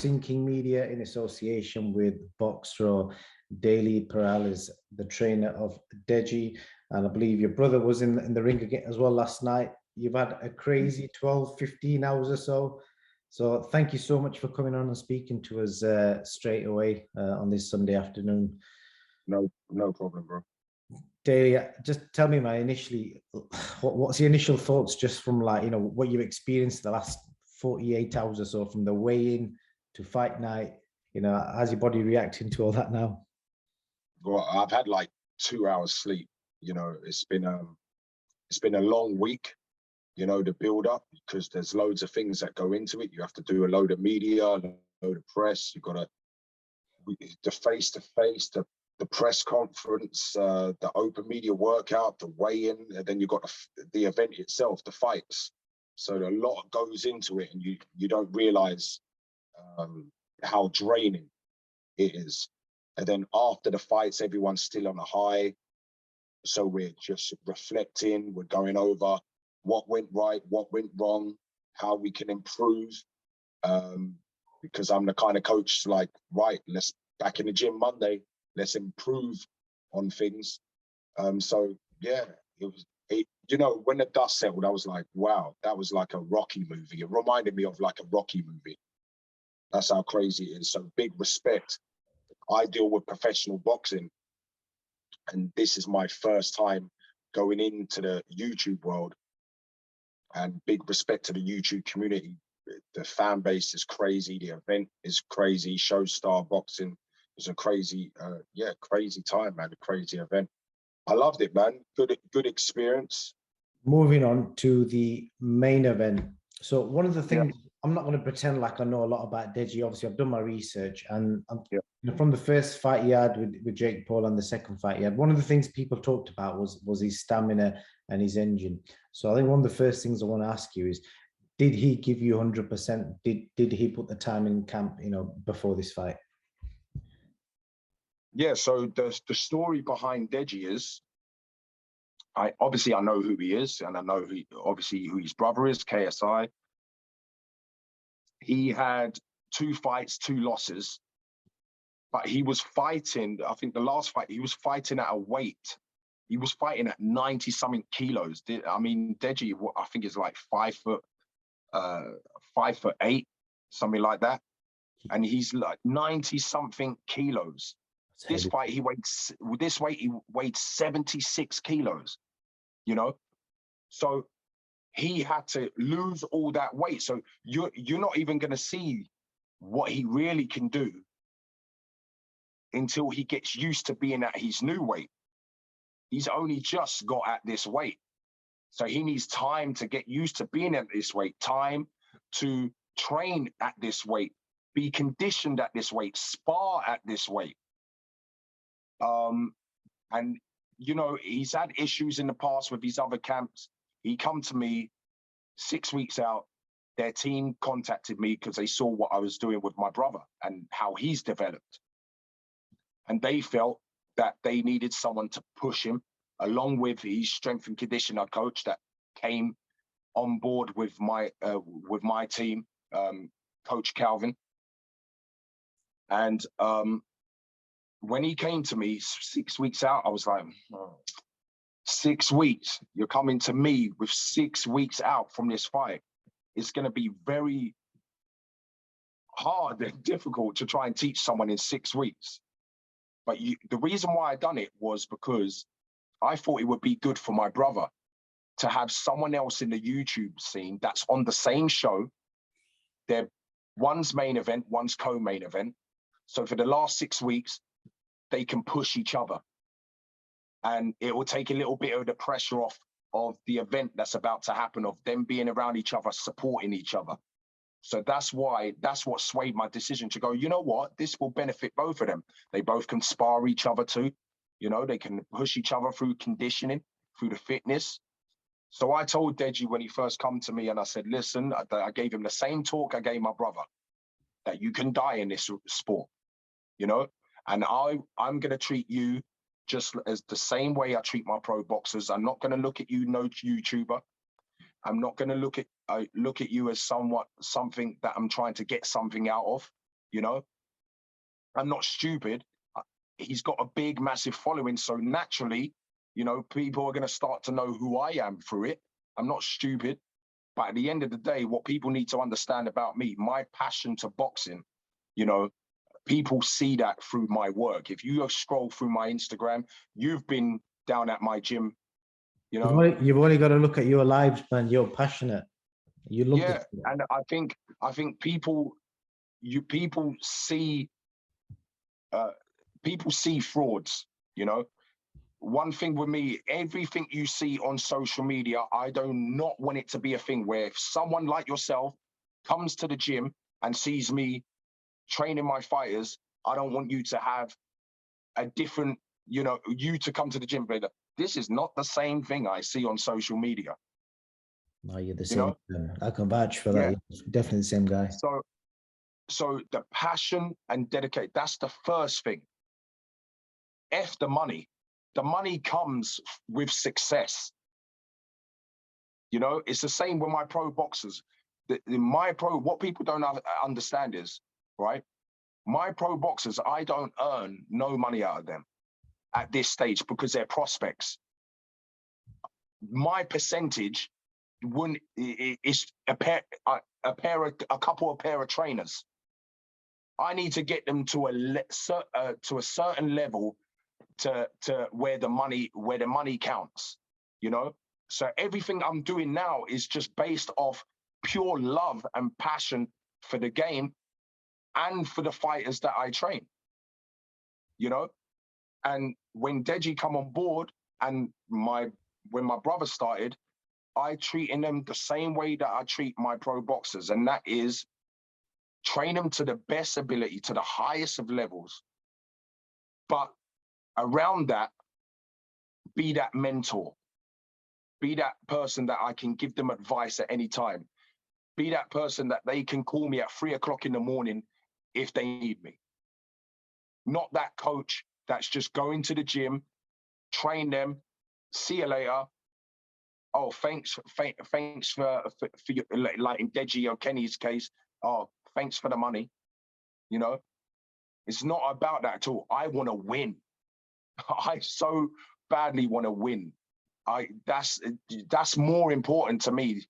Boxing King Media, in association with boxer Daley Perales, the trainer of Deji, and I believe your brother was in the ring again as well last night. You've had a crazy 12, 15 hours or so. So thank you so much for coming on and speaking to us straight away on this Sunday afternoon. No problem, bro. Daley, just tell me, what's the initial thoughts just from, like, you know, what you've experienced the last 48 hours or so, from the weigh-in to fight night? You know, how's your body reacting to all that now? Well, I've had like 2 hours sleep. You know, it's been a long week, you know, the build up, because there's loads of things that go into it. You have to do a load of media, a load of press. You've got to, the face-to-face, the press conference, the open media workout, the weigh-in, and then you've got the event itself, the fights. So a lot goes into it, and you don't realize how draining it is. And then after the fights, everyone's still on a high. So we're just reflecting, we're going over what went right, what went wrong, how we can improve. Because I'm the kind of coach, like, right, let's back in the gym Monday, let's improve on things. So yeah, you know, when the dust settled, I was like, wow, that was like a Rocky movie. It reminded me of like a Rocky movie. That's how crazy it is. So big respect. I deal with professional boxing, and this is my first time going into the YouTube world, and big respect to the YouTube community. The fan base is crazy. The event is crazy. Showstar Boxing is a crazy, crazy time, man. A crazy event. I loved it, man. Good experience. Moving on to the main event. So one of the things, I'm not going to pretend like I know a lot about Deji. Obviously, I've done my research, and you know, from the first fight he had with Jake Paul and the second fight he had, one of the things people talked about was his stamina and his engine. So I think one of the first things I want to ask you is, did he give you 100%? Did he put the time in camp, you know, before this fight? Yeah, so the story behind Deji is, I know who he is, and I know who his brother is, KSI. He had 2 fights, 2 losses, but he was fighting, I think the last fight, he was fighting at a weight. He was fighting at 90-something kilos. I mean, Deji, I think is like 5'8", something like that. And he's like 90-something kilos. This fight, he weighed 76 kilos, you know? So he had to lose all that weight. So you're not even going to see what he really can do until he gets used to being at his new weight. He's only just got at this weight. So he needs time to get used to being at this weight, time to train at this weight, be conditioned at this weight, spar at this weight. And, you know, he's had issues in the past with his other camps. He come to me 6 weeks out. Their team contacted me because they saw what I was doing with my brother and how he's developed. And they felt that they needed someone to push him, along with his strength and conditioner coach that came on board with my team, Coach Calvin. And when he came to me 6 weeks out, I was like, 6 weeks, you're coming to me with 6 weeks out from this fight. It's going to be very hard and difficult to try and teach someone in 6 weeks. But the reason why I done it was because I thought it would be good for my brother to have someone else in the YouTube scene that's on the same show. They're one's main event, one's co-main event. So for the last 6 weeks, they can push each other. And it will take a little bit of the pressure off of the event that's about to happen, of them being around each other, supporting each other. So that's what swayed my decision to go, you know what, this will benefit both of them. They both can spar each other too. You know, they can push each other through conditioning, through the fitness. So I told Deji when he first come to me, and I said, listen, I gave him the same talk I gave my brother, that you can die in this sport, you know, and I'm going to treat you just as the same way I treat my pro boxers. I'm not going to look at you, no YouTuber. I'm not going to look at you as something that I'm trying to get something out of. you know. I'm not stupid. He's got a big, massive following. So naturally, you know, people are going to start to know who I am through it. I'm not stupid. But at the end of the day, what people need to understand about me, my passion to boxing, you know, people see that through my work. If you scroll through my Instagram, you've been down at my gym, you know. You've only got to look at your lives, man. You're passionate. You love Yeah, this. and I think people see people see frauds, you know. One thing with me, everything you see on social media, I do not want it to be a thing where if someone like yourself comes to the gym and sees me training my fighters, I don't want you to have a different, you know, you to come to the gym, but this is not the same thing I see on social media. No, you're the You same. know? I can vouch for that. Yeah. You're definitely the same guy. So the passion and dedicate, that's the first thing. F the money. The money comes with success. You know, it's the same with my pro boxers. What people don't understand is, right? My pro boxers, I don't earn no money out of them at this stage because they're prospects. My percentage is a couple of pair of trainers. I need to get them to a certain level to where the money counts, you know. So everything I'm doing now is just based off pure love and passion for the game and for the fighters that I train, you know. And when Deji come on board and when my brother started, I treated them the same way that I treat my pro boxers, and that is train them to the best ability, to the highest of levels. But around that, be that mentor, be that person that I can give them advice at any time, be that person that they can call me at 3 o'clock in the morning if they need me. Not that coach that's just going to the gym, train them, see you later. Oh, thanks for your, like in Deji or Kenny's case. Oh, thanks for the money. You know, it's not about that at all. I want to win. I so badly want to win. That's more important to me,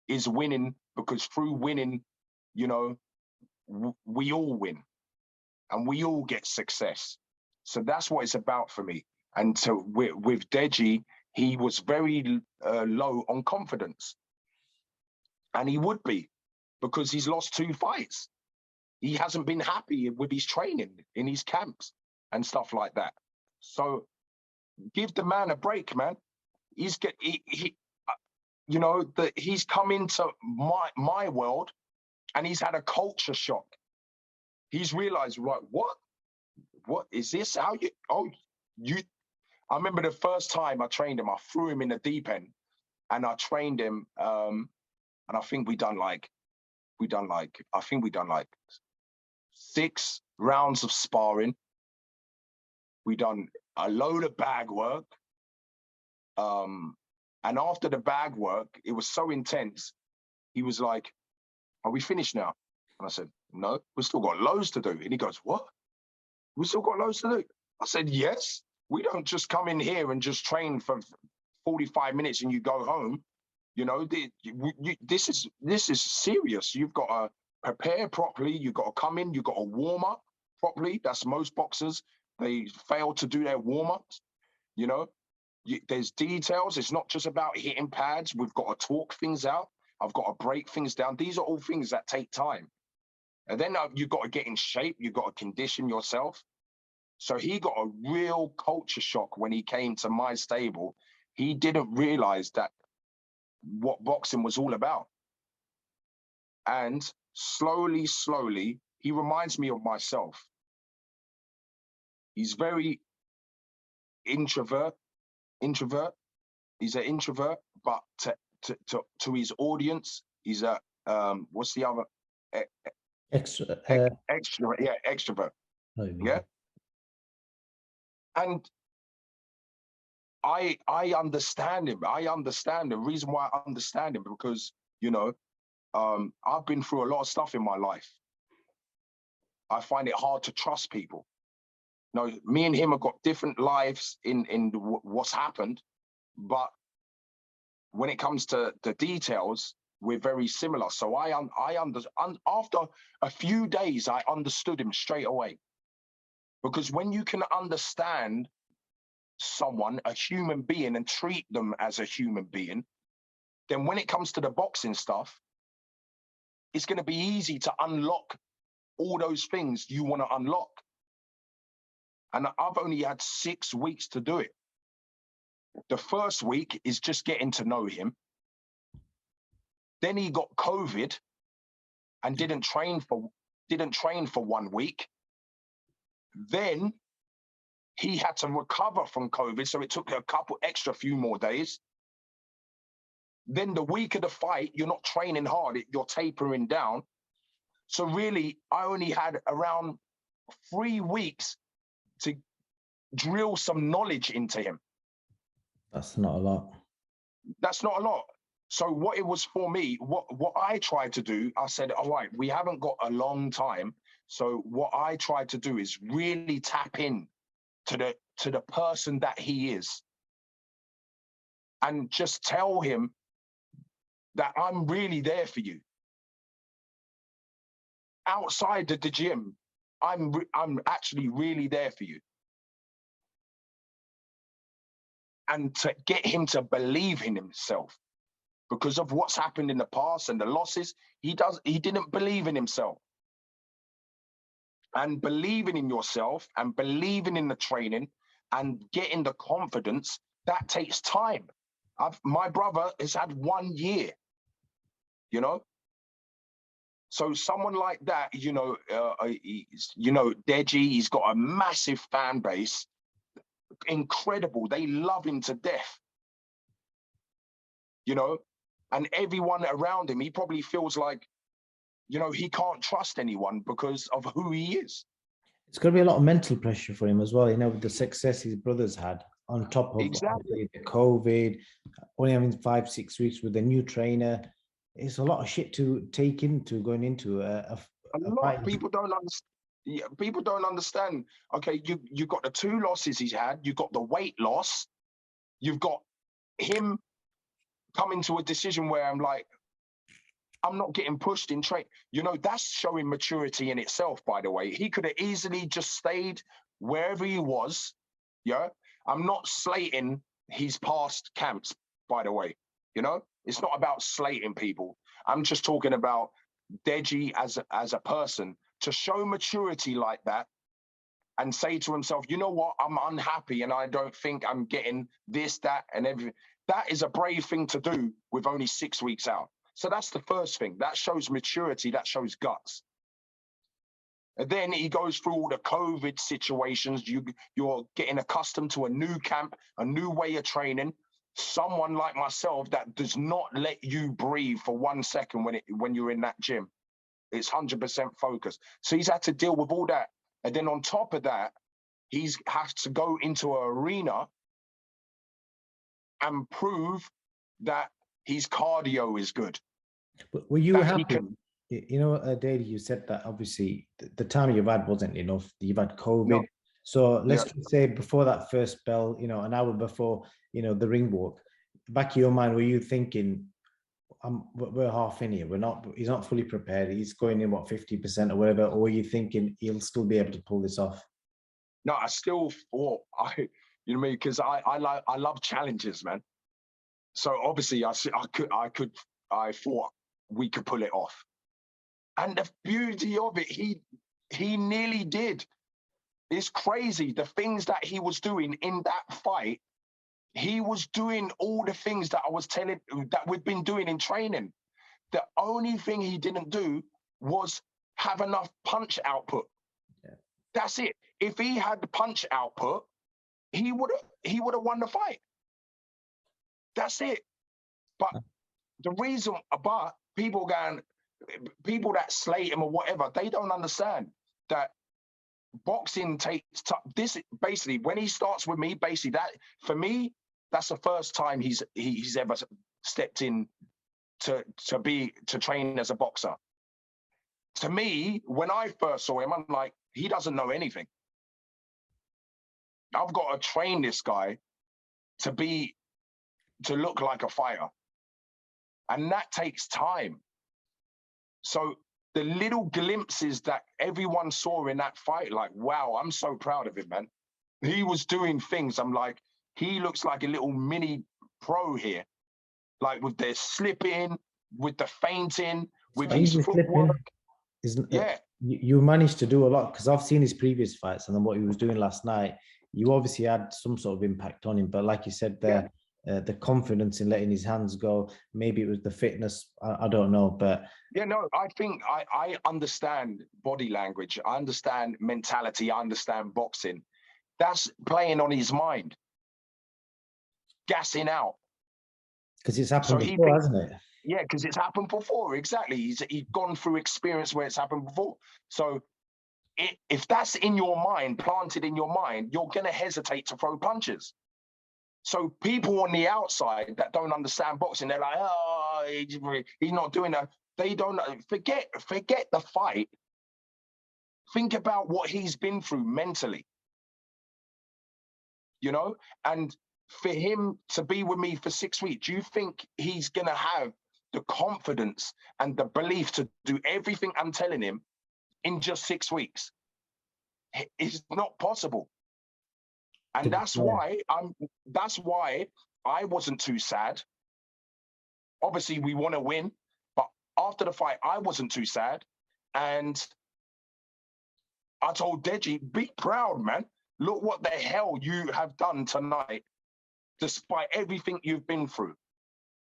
is winning, because through winning, you know, we all win and we all get success. So that's what it's about for me. And so with Deji, he was very low on confidence, and he would be, because he's lost 2 fights. He hasn't been happy with his training in his camps and stuff like that. So give the man a break, man. He's you know, that he's come into my world and he's had a culture shock. He's realized, right, what is this? How you I remember the first time I trained him, I threw him in the deep end and I trained him, and I think we done like 6 rounds of sparring. We done a load of bag work. And after the bag work, it was so intense. He was like, "Are we finished now?" And I said, "No, we've still got loads to do." And he goes, "What? We still got loads to do?" I said, "Yes. We don't just come in here and just train for 45 minutes and you go home. You know, this is serious. You've got to prepare properly. You've got to come in. You've got to warm up properly. That's most boxers. They fail to do their warm-ups, you know. There's details. It's not just about hitting pads. We've got to talk things out. I've got to break things down. These are all things that take time. And then you've got to get in shape. You've got to condition yourself. So he got a real culture shock when he came to my stable. He didn't realize that what boxing was all about. And slowly, he reminds me of myself. He's very introvert. He's an introvert, but to his audience, he's a what's the other? Extrovert. Yeah, extrovert. Yeah. And I understand him. I understand the reason why I understand him, because, you know, I've been through a lot of stuff in my life. I find it hard to trust people. No, me and him have got different lives in what's happened, but when it comes to the details, we're very similar. So after a few days, I understood him straight away. Because when you can understand someone, a human being, and treat them as a human being, then when it comes to the boxing stuff, it's going to be easy to unlock all those things you want to unlock. And I've only had 6 weeks to do it. The first week is just getting to know him. Then he got COVID and didn't train for 1 week. Then he had to recover from COVID, so it took a few more days. Then the week of the fight, you're not training hard, you're tapering down. So really, I only had around 3 weeks to drill some knowledge into him. That's not a lot. That's not a lot. So what it was for me, what I tried to do, I said, all right, we haven't got a long time. So what I tried to do is really tap in to the person that he is. And just tell him that I'm really there for you. Outside of the gym, I'm actually really there for you. And to get him to believe in himself, because of what's happened in the past and the losses, he didn't believe in himself. And believing in yourself and believing in the training and getting the confidence, that takes time. My brother has had 1 year, you know? So someone like that, Deji, he's got a massive fan base, incredible. They love him to death, you know? And everyone around him, he probably feels like, he can't trust anyone because of who he is. It's going to be a lot of mental pressure for him as well, with the success his brothers had on top of Exactly. the COVID, only having 5-6 weeks with a new trainer. It's a lot of shit to take into going into a lot of people don't understand. Yeah, people don't understand. Okay, you got the 2 losses he's had. You got the weight loss. You've got him coming to a decision where I'm like, I'm not getting pushed in train. That's showing maturity in itself, by the way. He could have easily just stayed wherever he was. Yeah. I'm not slating his past camps, by the way. It's not about slating people. I'm just talking about Deji as a person to show maturity like that and say to himself, you know what, I'm unhappy and I don't think I'm getting this, that, and everything. That is a brave thing to do with only 6 weeks out. So that's the first thing. That shows maturity. That shows guts. And then he goes through all the COVID situations. You're getting accustomed to a new camp, a new way of training. Someone like myself that does not let you breathe for 1 second when you're in that gym. It's 100% focused. So he's had to deal with all that. And then on top of that, he's has to go into an arena and prove that his cardio is good. But were you happy? Daley, you said that obviously the time you've had wasn't enough. You've had COVID. No. So let's just say before that first bell, an hour before, the ring walk, back of your mind, were you thinking, we're half in here. He's not fully prepared. He's going in 50% or whatever. Or were you thinking he'll still be able to pull this off? No, I still thought because I love challenges, man. So obviously I thought we could pull it off. And the beauty of it, he nearly did. It's crazy. The things that he was doing in that fight, he was doing all the things that I was telling that we've been doing in training. The only thing he didn't do was have enough punch output. Yeah. That's it. If he had the punch output, he would have won the fight. That's it. But the reason about people that slate him or whatever, they don't understand that boxing takes time. This basically, when he starts with me, basically that for me, that's the first time he's ever stepped in to train as a boxer. to me, when I first saw him, I'm like, he doesn't know anything. I've got to train this guy to look like a fighter. And that takes time. So the little glimpses that everyone saw in that fight, like, wow, I'm so proud of him, man. He was doing things. I'm like, he looks like a little mini pro here, like with the slipping, with the feinting, with his footwork. Yeah. You managed to do a lot, because I've seen his previous fights and then what he was doing last night. You obviously had some sort of impact on him, but like you said there, the confidence in letting his hands go, maybe it was the fitness, I don't know, but yeah, no, I think I understand body language, I understand mentality, I understand boxing. That's playing on his mind, gassing out, because it's happened before, hasn't it? Yeah, because it's happened before. Exactly. He's gone through experience where it's happened before. So if that's in your mind, planted in your mind, you're going to hesitate to throw punches. So people on the outside that don't understand boxing, they're like, oh, he's not doing that. They don't forget the fight. Think about what he's been through mentally, you know? And for him to be with me for 6 weeks, do you think he's going to have the confidence and the belief to do everything I'm telling him in just 6 weeks? It's not possible. And that's why I wasn't too sad. Obviously, we want to win, but after the fight, I wasn't too sad. And I told Deji, be proud, man. Look what the hell you have done tonight, despite everything you've been through.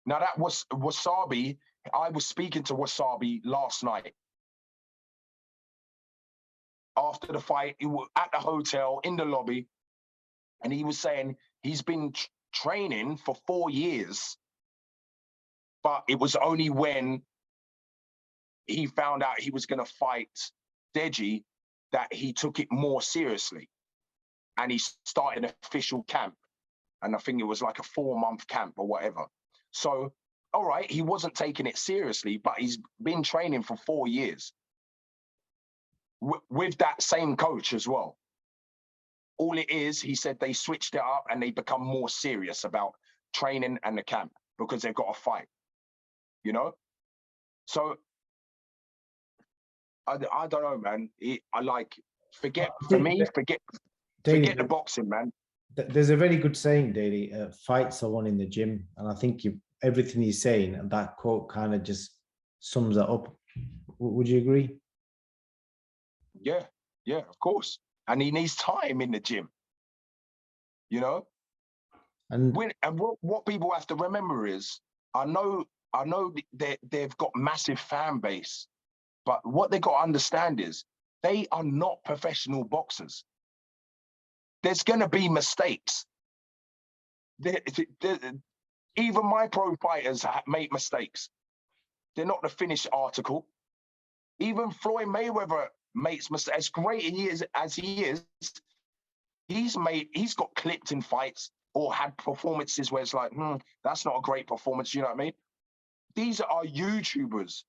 Now, that was Wasabi. I was speaking to Wasabi last night. After the fight, he was at the hotel in the lobby, and he was saying he's been training for 4 years, but it was only when he found out he was going to fight Deji that he took it more seriously. And he started an official camp. And I think it was like a 4-month camp or whatever. So, all right, he wasn't taking it seriously, but he's been training for 4 years with that same coach as well. All it is, he said they switched it up and they become more serious about training and the camp because they've got to fight, you know? So, I don't know, man. Forget the boxing, man. There's a very good saying, Daley, fights are won in the gym. And I think everything he's saying, and that quote kind of just sums it up. Would you agree? Yeah, of course. And he needs time in the gym, you know? And what people have to remember is, I know they've got massive fan base, but what they got to understand is they are not professional boxers. There's going to be mistakes. Even my pro fighters make mistakes. They're not the finished article. Even Floyd Mayweather makes mistakes. As great as he is, he's got clipped in fights or had performances where it's like, that's not a great performance. You know what I mean? These are YouTubers.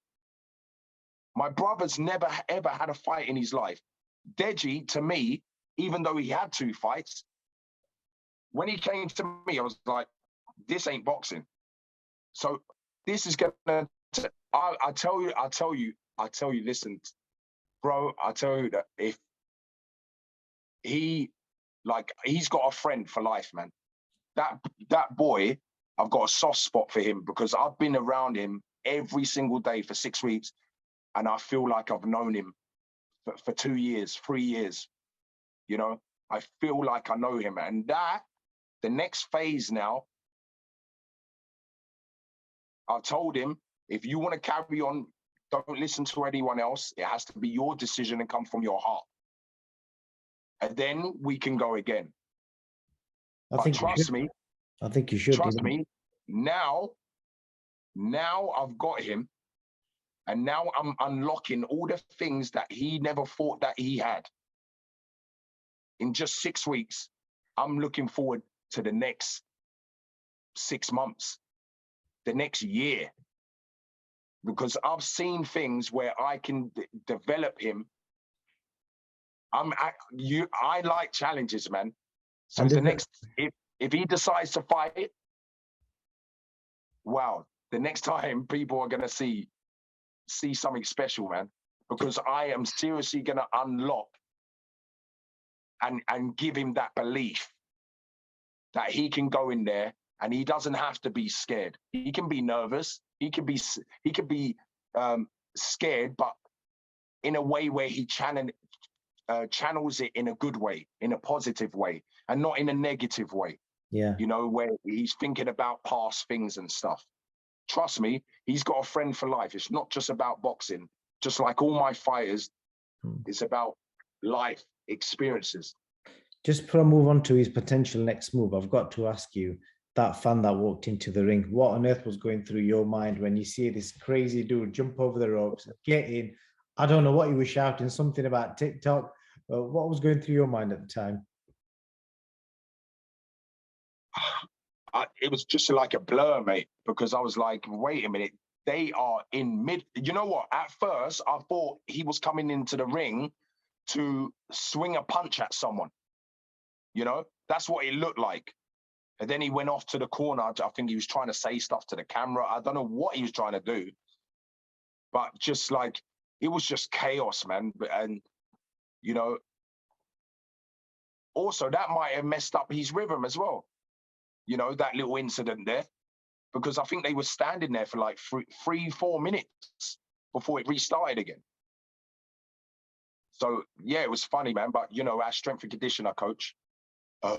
My brother's never ever had a fight in his life. Deji, to me, even though he had 2 fights, when he came to me, I was like, this ain't boxing. So this is gonna. I tell you. Listen, bro. I tell you that if he's got a friend for life, man. That boy, I've got a soft spot for him because I've been around him every single day for 6 weeks, and I feel like I've known him for 2 years, 3 years. You know, I feel like I know him, and the next phase now. I told him, if you want to carry on, don't listen to anyone else. It has to be your decision and come from your heart. And then we can go again. Trust me. I think you should. Trust me. Now I've got him. And now I'm unlocking all the things that he never thought that he had. In just 6 weeks, I'm looking forward to the next 6 months, the next year. because I've seen things where I can develop him. I like challenges, man. So And the next, if he decides to fight, wow, the next time people are gonna see something special, man, because I am seriously gonna unlock and give him that belief that he can go in there and he doesn't have to be scared. He can be nervous. He can be scared, but in a way where he channels it in a good way, in a positive way, and not in a negative way. Yeah. You know, where he's thinking about past things and stuff. Trust me, he's got a friend for life. It's not just about boxing. Just like all my fighters, it's about life experiences. Just before I move on to his potential next move, I've got to ask you, that fan that walked into the ring, what on earth was going through your mind when you see this crazy dude jump over the ropes, get in? I don't know what he was shouting, something about TikTok. What was going through your mind at the time? It was just like a blur, mate, because I was like, wait a minute, they are in mid. You know what? At first, I thought he was coming into the ring to swing a punch at someone. You know, that's what it looked like. And then he went off to the corner. I think he was trying to say stuff to the camera. I don't know what he was trying to do. But just like, it was just chaos, man. And, you know, also that might have messed up his rhythm as well. You know, that little incident there. Because I think they were standing there for like 3-4 minutes before it restarted again. So, yeah, it was funny, man. But, you know, our strength and conditioner coach,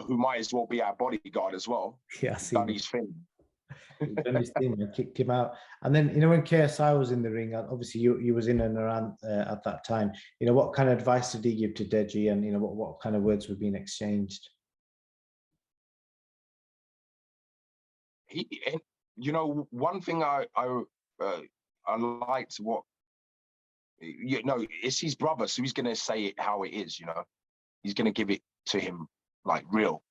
who might as well be our bodyguard as well, Yeah, done his thing. Done his thing and kicked him out. And then, you know, when KSI was in the ring, obviously you was in and around at that time. You know, what kind of advice did he give to Deji, and you know what kind of words were being exchanged? You know, one thing I liked, what, you know, it's his brother, so he's gonna say it how it is. You know, he's gonna give it to him like real.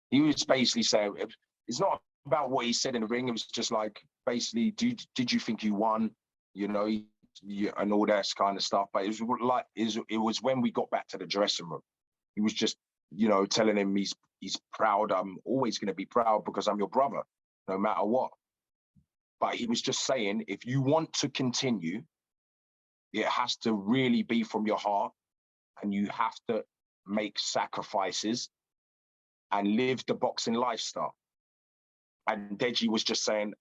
He was basically saying, it's not about what he said in the ring. It was just like, basically, did you think you won? You know, and all that kind of stuff. But it was like, it was when we got back to the dressing room. He was just, you know, telling him he's proud. I'm always going to be proud because I'm your brother, no matter what. But he was just saying, if you want to continue, it has to really be from your heart, and you have to make sacrifices and live the boxing lifestyle. And Deji was just saying,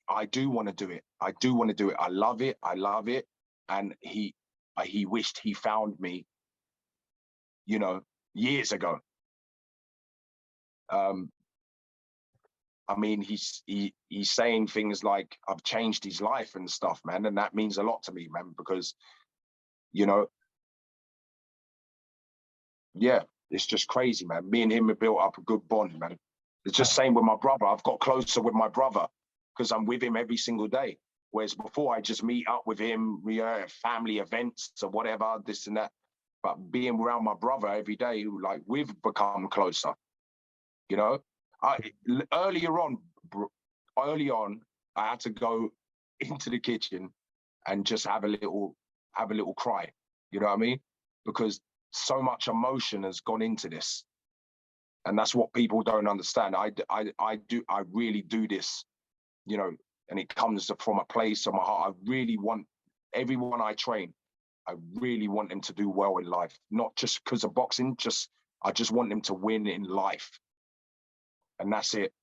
I do want to do it. I do want to do it. I love it. I love it. And he wished he found me, you know, years ago. I mean, he's saying things like, I've changed his life and stuff, man. And that means a lot to me, man, because, you know, yeah, it's just crazy, man. Me and him have built up a good bond, man. It's just same with my brother. I've got closer with my brother because I'm with him every single day. Whereas before, I just meet up with him, family events or whatever, this and that. But being around my brother every day, like, we've become closer. You know, early on, I had to go into the kitchen and just have a little cry. You know what I mean? Because so much emotion has gone into this, and that's what people don't understand. I really do this, you know, and it comes from a place of my heart. I really want everyone I train, I really want them to do well in life, not just because of boxing. I just want them to win in life, and that's it.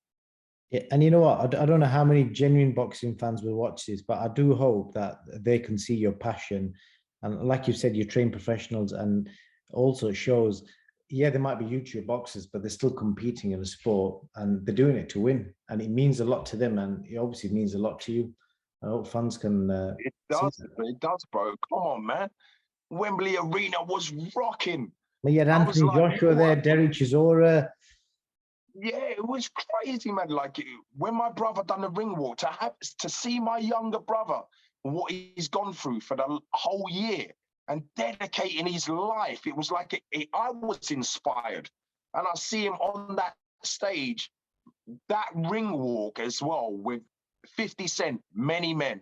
Yeah, and you know what? I don't know how many genuine boxing fans will watch this, but I do hope that they can see your passion. And like you said, you train professionals, and also shows, yeah, they might be YouTube boxers, but they're still competing in a sport, and they're doing it to win. And it means a lot to them, and it obviously means a lot to you. I hope fans can It does, bro. Come on, man. Wembley Arena was rocking. Well, you had Anthony Joshua there, Derek Chisora. Yeah, it was crazy, man. Like, when my brother done the ring walk, to see my younger brother, what he's gone through for the whole year and dedicating his life, it was like I was inspired. And I see him on that stage, that ring walk as well, with 50 Cent, Many Men,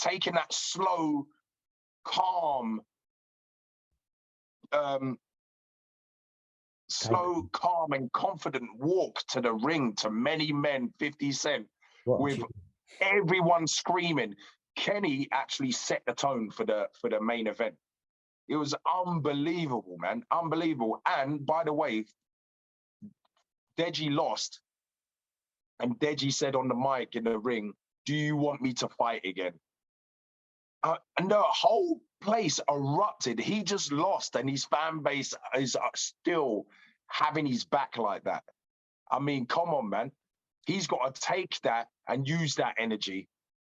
taking that slow, calm, calm and confident walk to the ring to Many Men, 50 Cent, with everyone screaming. Kenny actually set the tone for the main event. It was unbelievable, man, unbelievable. And by the way, Deji lost, and Deji said on the mic in the ring, "Do you want me to fight again?" And the whole place erupted. He just lost, and his fan base is still having his back like that. I mean, come on, man. He's got to take that and use that energy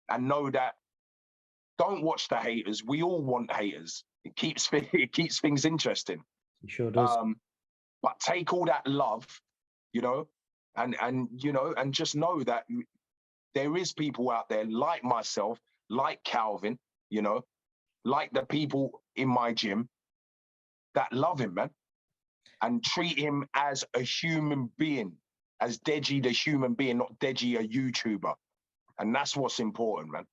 and know that don't watch the haters. We all want haters. It keeps things interesting. It sure does. But take all that love, you know, and you know, and just know that there is people out there like myself, like Calvin, you know, like the people in my gym that love him, man, and treat him as a human being, as Deji the human being, not Deji a YouTuber. And that's what's important, man.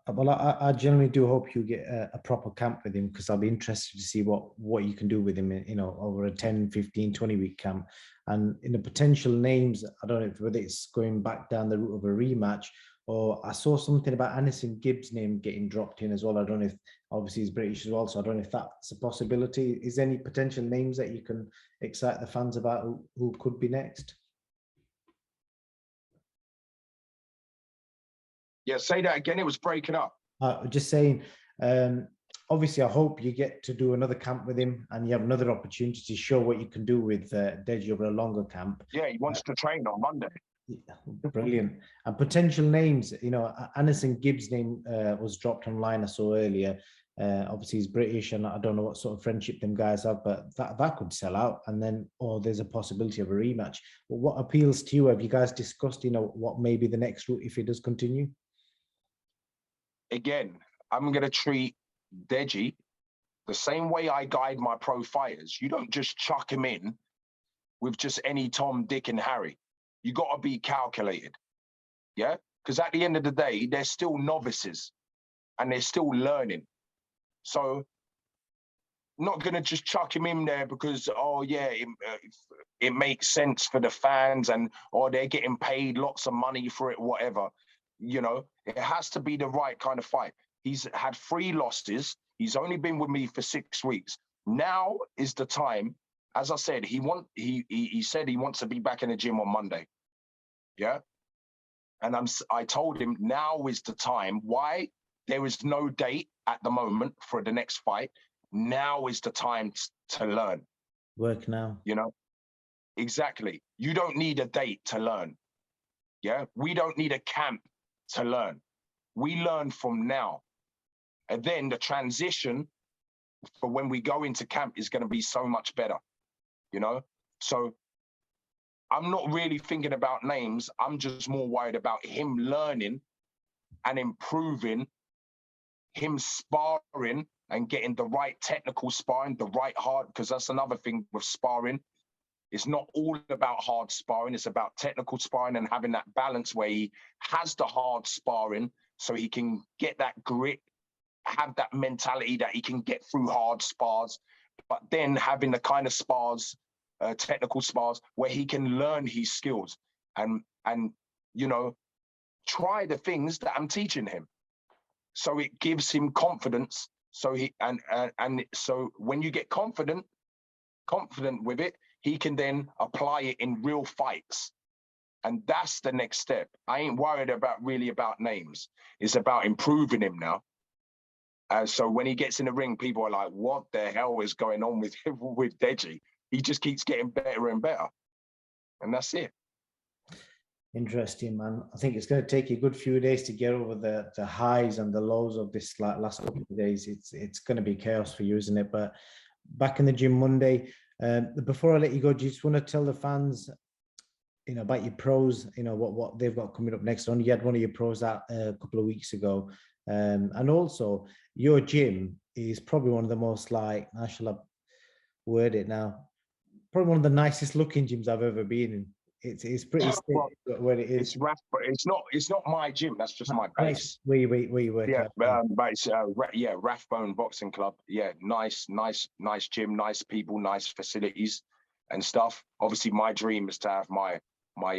Well, I generally do hope you get a proper camp with him, because I'll be interested to see what you can do with him, you know, over a 10, 15, 20-week camp. And in the potential names, I don't know whether it's going back down the route of a rematch, or I saw something about Anderson Gibbs' name getting dropped in as well. I don't know if, obviously he's British as well, so I don't know if that's a possibility. Is there any potential names that you can excite the fans about who could be next? Yeah, say that again. It was breaking up. Just saying, obviously, I hope you get to do another camp with him and you have another opportunity to show what you can do with Deji over a longer camp. Yeah, he wants to train on Monday. Yeah, brilliant. And potential names, you know, Anderson Gibbs' name was dropped online, I saw earlier. Obviously, he's British, and I don't know what sort of friendship them guys have, but that could sell out. And then, or there's a possibility of a rematch. But what appeals to you? Have you guys discussed, you know, what may be the next route if it does continue? Again, I'm going to treat Deji the same way I guide my pro fighters. You don't just chuck him in with just any Tom, Dick, and Harry. You got to be calculated, yeah? Because at the end of the day, they're still novices and they're still learning. So not going to just chuck him in there because, oh, yeah, it makes sense for the fans and, or they're getting paid lots of money for it, whatever. You know, it has to be the right kind of fight. He's had 3 losses. He's only been with me for 6 weeks. Now is the time. As I said, he said he wants to be back in the gym on Monday. Yeah. And I told him now is the time. Why? There is no date at the moment for the next fight. Now is the time to learn. Work now. You know, exactly. You don't need a date to learn. Yeah. We don't need a camp to learn. We learn from now. And then the transition for when we go into camp is going to be so much better, you know? So I'm not really thinking about names. I'm just more worried about him learning and improving, him sparring and getting the right technical sparring, the right hard, because that's another thing with sparring. It's not all about hard sparring. It's about technical sparring and having that balance where he has the hard sparring so he can get that grit, have that mentality that he can get through hard spars, but then having the kind of spars, technical spars, where he can learn his skills and you know, try the things that I'm teaching him. So it gives him confidence. So he and so when you get confident with it, he can then apply it in real fights. And that's the next step. I ain't worried really about names. It's about improving him now. So when he gets in the ring, people are like, what the hell is going on with him, with Deji? He just keeps getting better and better. And that's it. Interesting, man. I think it's going to take you a good few days to get over the highs and the lows of this last couple of days. It's going to be chaos for you, isn't it? But back in the gym Monday. Before I let you go, do you just want to tell the fans, you know, about your pros, you know, what they've got coming up next on? You had one of your pros out a couple of weeks ago. And also your gym is probably one of the most, like, how shall I word it now? Probably one of the nicest looking gyms I've ever been in. it's pretty sick Well, where it is. it's rough, but it's not my gym. That's just my base. Where you work Yeah, out. but it's yeah, Rathbone Boxing Club. Yeah, nice gym, nice people, nice facilities and stuff. Obviously, my dream is to have my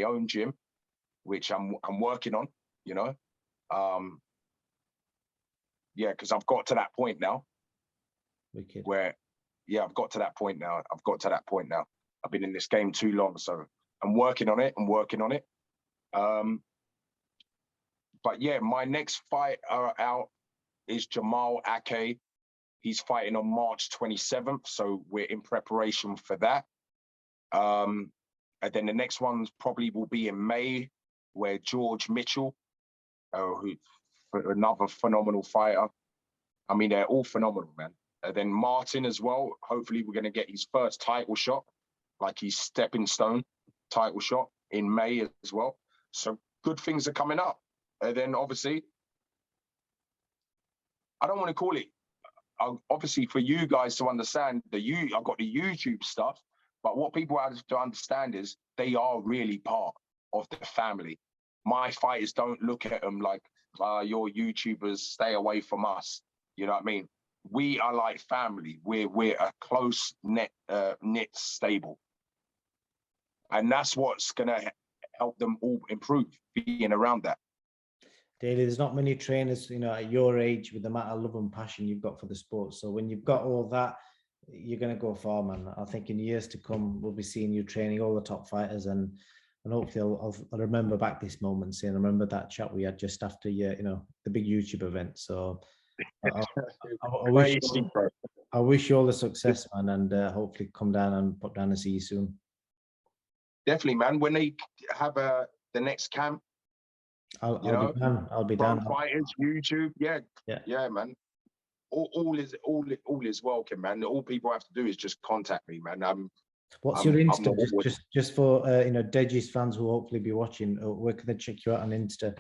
own gym, which I'm working on. You know, yeah, because I've got to that point now. Wicked. Where, yeah, I've got to that point now. I've been in this game too long, so I'm working on it. But yeah, my next fight out is Jamal Ake. He's fighting on March 27th, so we're in preparation for that. And then the next one probably will be in May, where George Mitchell, who another phenomenal fighter. I mean, they're all phenomenal, man. And then Martin as well. Hopefully, we're going to get his first title shot, like his stepping stone title shot in May as well. So good things are coming up. And then obviously, I don't want to call it, obviously for you guys to understand, I've got the YouTube stuff, but what people have to understand is they are really part of the family. My fighters don't look at them like, you're YouTubers, stay away from us. You know what I mean? We are like family. We're a close knit stable. And that's what's going to help them all improve, being around that. Daley, there's not many trainers, at your age with the amount of love and passion you've got for the sport. So when you've got all that, you're going to go far, man. I think in years to come, we'll be seeing you training all the top fighters, and hopefully I'll remember back this moment, saying I remember that chat we had just after the big YouTube event. So I wish you all the success, man, and hopefully come down and pop down and see you soon. Definitely, man. When they have the next camp, I'll be down. Fighters, YouTube, yeah, man. All is welcome, man. All people have to do is just contact me, man. What's your Insta? Just for Deji's fans who will hopefully be watching. Where can they check you out on Insta?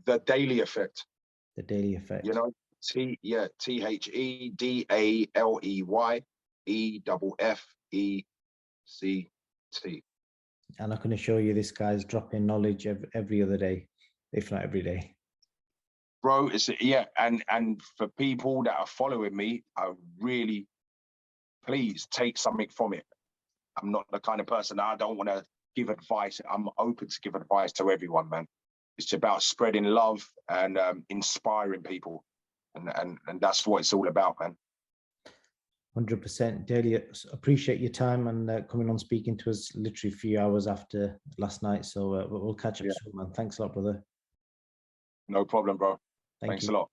The Daley Effect. The Daley Effect. TheDaleyEffect. And I can assure you, this guy's dropping knowledge every other day, if not every day. Bro, and for people that are following me, I really, please take something from it. I'm not the kind of person I don't want to give advice. I'm open to give advice to everyone, man. It's about spreading love and inspiring people, and that's what it's all about, man. 100%. Daley, appreciate your time and coming on, speaking to us literally a few hours after last night. So we'll catch up soon, man. Thanks a lot, brother. No problem, bro. Thanks a lot.